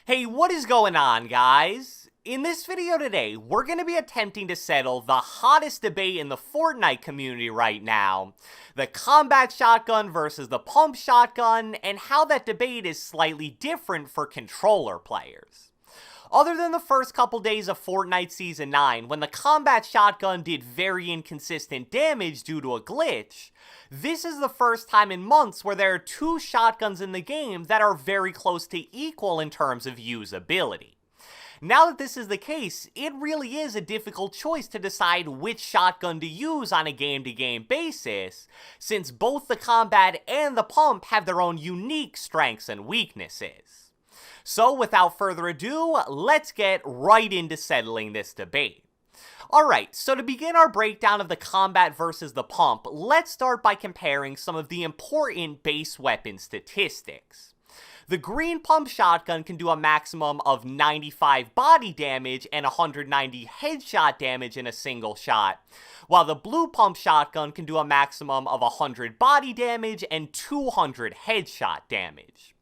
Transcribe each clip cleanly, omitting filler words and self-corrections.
Hey, what is going on, guys? In this video today, we're going to be attempting to settle the hottest debate in the Fortnite community right now, the combat shotgun versus the pump shotgun, and how that debate is slightly different for controller players. Other than the first couple days of Fortnite Season 9, when the combat shotgun did very inconsistent damage due to a glitch, this is the first time in months where there are two shotguns in the game that are very close to equal in terms of usability. Now that this is the case, it really is a difficult choice to decide which shotgun to use on a game-to-game basis, since both the combat and the pump have their own unique strengths and weaknesses. So without further ado, let's get right into settling this debate. Alright, so to begin our breakdown of the combat versus the pump, let's start by comparing some of the important base weapon statistics. The green pump shotgun can do a maximum of 95 body damage and 190 headshot damage in a single shot, while the blue pump shotgun can do a maximum of 100 body damage and 200 headshot damage.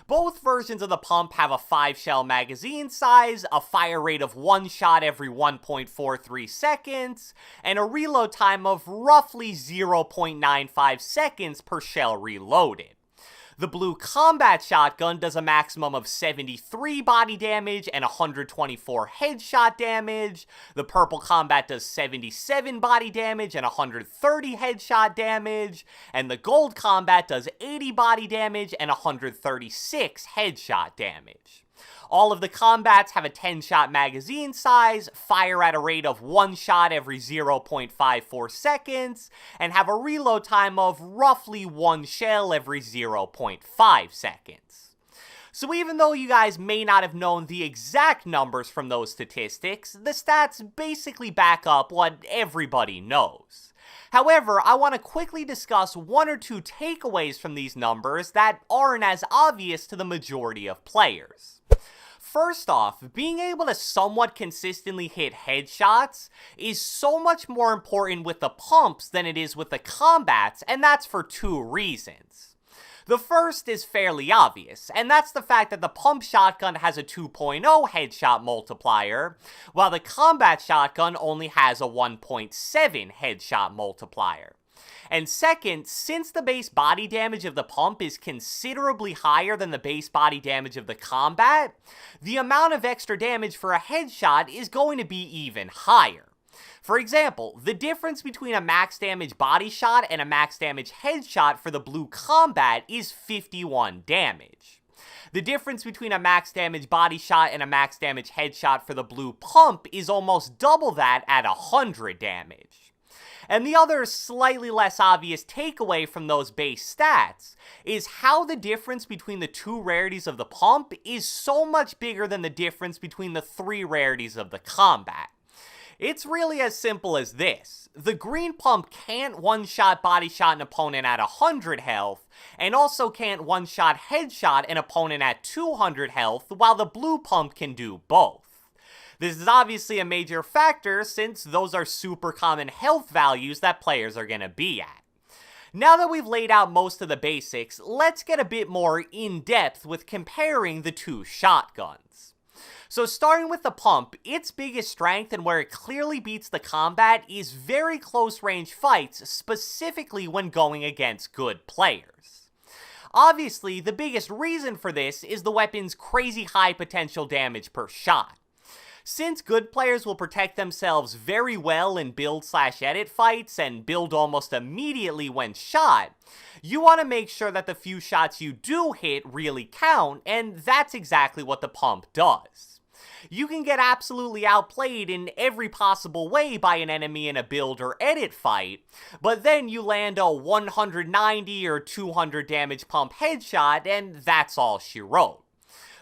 Both versions of the pump have a 5-shell magazine size, a fire rate of 1 shot every 1.43 seconds, and a reload time of roughly 0.95 seconds per shell reloaded. The blue combat shotgun does a maximum of 73 body damage and 124 headshot damage. The purple combat does 77 body damage and 130 headshot damage. And the gold combat does 80 body damage and 136 headshot damage. All of the combats have a 10-shot magazine size, fire at a rate of 1 shot every 0.54 seconds, and have a reload time of roughly 1 shell every 0.5 seconds. So even though you guys may not have known the exact numbers from those statistics, the stats basically back up what everybody knows. However, I want to quickly discuss one or two takeaways from these numbers that aren't as obvious to the majority of players. First off, being able to somewhat consistently hit headshots is so much more important with the pumps than it is with the combats, and that's for two reasons. The first is fairly obvious, and that's the fact that the pump shotgun has a 2.0 headshot multiplier, while the combat shotgun only has a 1.7 headshot multiplier. And second, since the base body damage of the pump is considerably higher than the base body damage of the combat, the amount of extra damage for a headshot is going to be even higher. For example, the difference between a max damage body shot and a max damage headshot for the blue combat is 51 damage. The difference between a max damage body shot and a max damage headshot for the blue pump is almost double that at 100 damage. And the other slightly less obvious takeaway from those base stats is how the difference between the two rarities of the pump is so much bigger than the difference between the 3 rarities of the combat. It's really as simple as this. The green pump can't one-shot body shot an opponent at 100 health, and also can't one-shot headshot an opponent at 200 health, while the blue pump can do both. This is obviously a major factor since those are super common health values that players are going to be at. Now that we've laid out most of the basics, let's get a bit more in-depth with comparing the two shotguns. So starting with the pump, its biggest strength and where it clearly beats the combat is very close range fights, specifically when going against good players. Obviously, the biggest reason for this is the weapon's crazy high potential damage per shot. Since good players will protect themselves very well in build/edit fights and build almost immediately when shot, you want to make sure that the few shots you do hit really count, and that's exactly what the pump does. You can get absolutely outplayed in every possible way by an enemy in a build or edit fight, but then you land a 190 or 200 damage pump headshot, and that's all she wrote.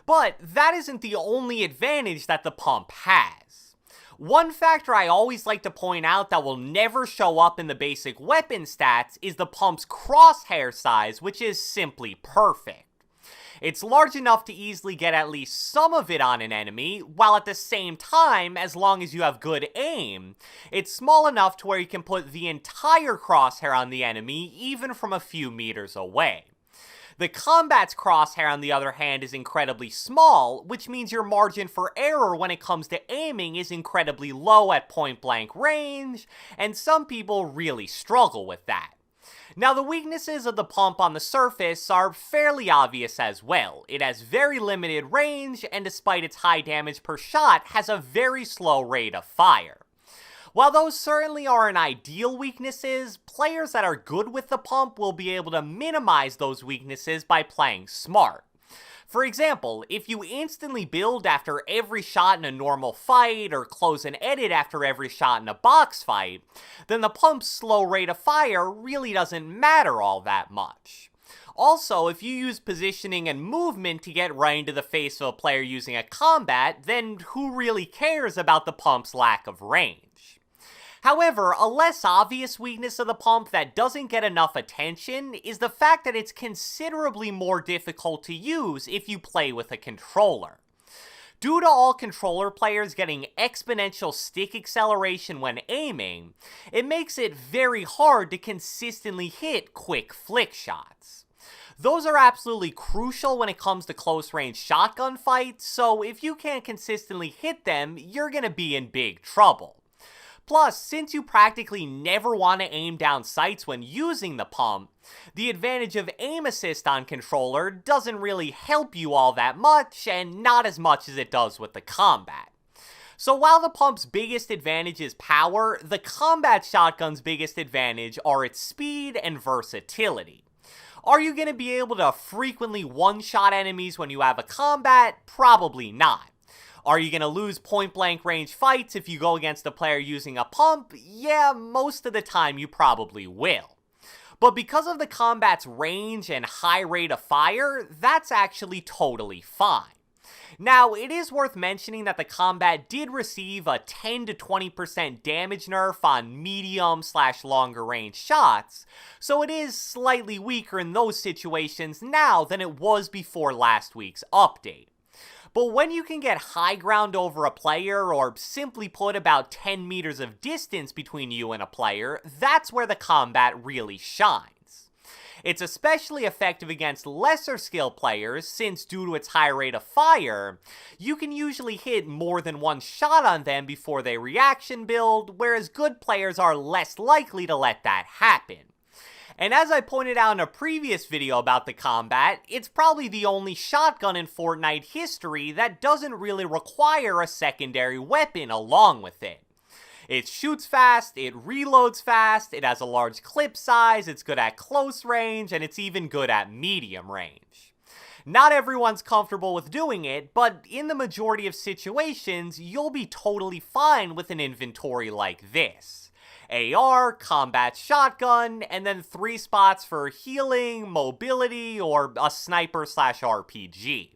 But that isn't the only advantage that the pump has. One factor I always like to point out that will never show up in the basic weapon stats is the pump's crosshair size, which is simply perfect. It's large enough to easily get at least some of it on an enemy, while at the same time, as long as you have good aim, it's small enough to where you can put the entire crosshair on the enemy even from a few meters away. The combat's crosshair, on the other hand, is incredibly small, which means your margin for error when it comes to aiming is incredibly low at point-blank range, and some people really struggle with that. Now, the weaknesses of the pump on the surface are fairly obvious as well. It has very limited range, and despite its high damage per shot, has a very slow rate of fire. While those certainly aren't ideal weaknesses, players that are good with the pump will be able to minimize those weaknesses by playing smart. For example, if you instantly build after every shot in a normal fight, or close and edit after every shot in a box fight, then the pump's slow rate of fire really doesn't matter all that much. Also, if you use positioning and movement to get right into the face of a player using a combat, then who really cares about the pump's lack of range? However, a less obvious weakness of the pump that doesn't get enough attention is the fact that it's considerably more difficult to use if you play with a controller. Due to all controller players getting exponential stick acceleration when aiming, it makes it very hard to consistently hit quick flick shots. Those are absolutely crucial when it comes to close-range shotgun fights, so if you can't consistently hit them, you're gonna be in big trouble. Plus, since you practically never want to aim down sights when using the pump, the advantage of aim assist on controller doesn't really help you all that much, and not as much as it does with the combat. So while the pump's biggest advantage is power, the combat shotgun's biggest advantage are its speed and versatility. Are you going to be able to frequently one-shot enemies when you have a combat? Probably not. Are you going to lose point-blank range fights if you go against a player using a pump? Yeah, most of the time you probably will. But because of the combat's range and high rate of fire, that's actually totally fine. Now, it is worth mentioning that the combat did receive a 10 to 20% damage nerf on medium/longer range shots, so it is slightly weaker in those situations now than it was before last week's update. But when you can get high ground over a player, or simply put about 10 meters of distance between you and a player, that's where the combat really shines. It's especially effective against lesser skill players, since due to its high rate of fire, you can usually hit more than one shot on them before they reaction build, whereas good players are less likely to let that happen. And as I pointed out in a previous video about the combat, it's probably the only shotgun in Fortnite history that doesn't really require a secondary weapon along with it. It shoots fast, it reloads fast, it has a large clip size, it's good at close range, and it's even good at medium range. Not everyone's comfortable with doing it, but in the majority of situations, you'll be totally fine with an inventory like this. AR, combat shotgun, and then 3 spots for healing, mobility, or a sniper/RPG.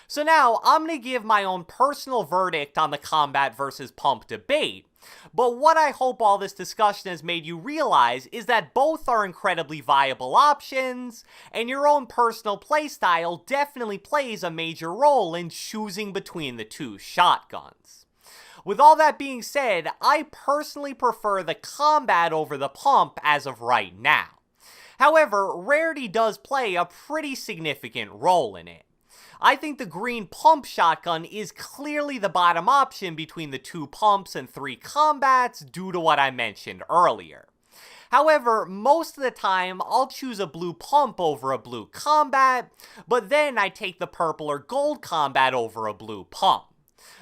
So now, I'm going to give my own personal verdict on the combat versus pump debate, but what I hope all this discussion has made you realize is that both are incredibly viable options, and your own personal playstyle definitely plays a major role in choosing between the two shotguns. With all that being said, I personally prefer the combat over the pump as of right now. However, rarity does play a pretty significant role in it. I think the green pump shotgun is clearly the bottom option between the 2 pumps and 3 combats due to what I mentioned earlier. However, most of the time, I'll choose a blue pump over a blue combat, but then I take the purple or gold combat over a blue pump.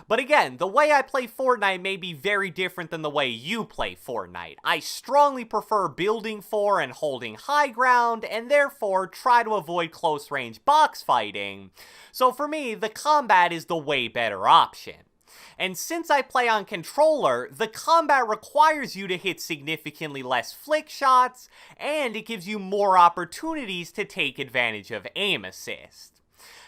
But again, the way I play Fortnite may be very different than the way you play Fortnite. I strongly prefer building for and holding high ground, and therefore try to avoid close range box fighting. So for me, the combat is the way better option. And since I play on controller, the combat requires you to hit significantly less flick shots, and it gives you more opportunities to take advantage of aim assist.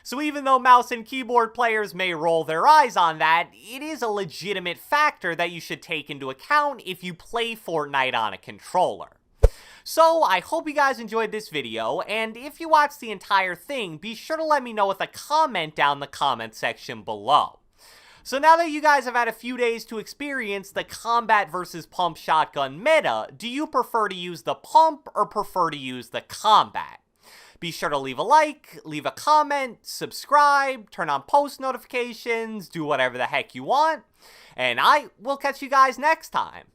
So even though mouse and keyboard players may roll their eyes on that, it is a legitimate factor that you should take into account if you play Fortnite on a controller. So I hope you guys enjoyed this video, and if you watched the entire thing, be sure to let me know with a comment down in the comment section below. So now that you guys have had a few days to experience the combat versus pump shotgun meta, do you prefer to use the pump or prefer to use the combat? Be sure to leave a like, leave a comment, subscribe, turn on post notifications, do whatever the heck you want, and I will catch you guys next time.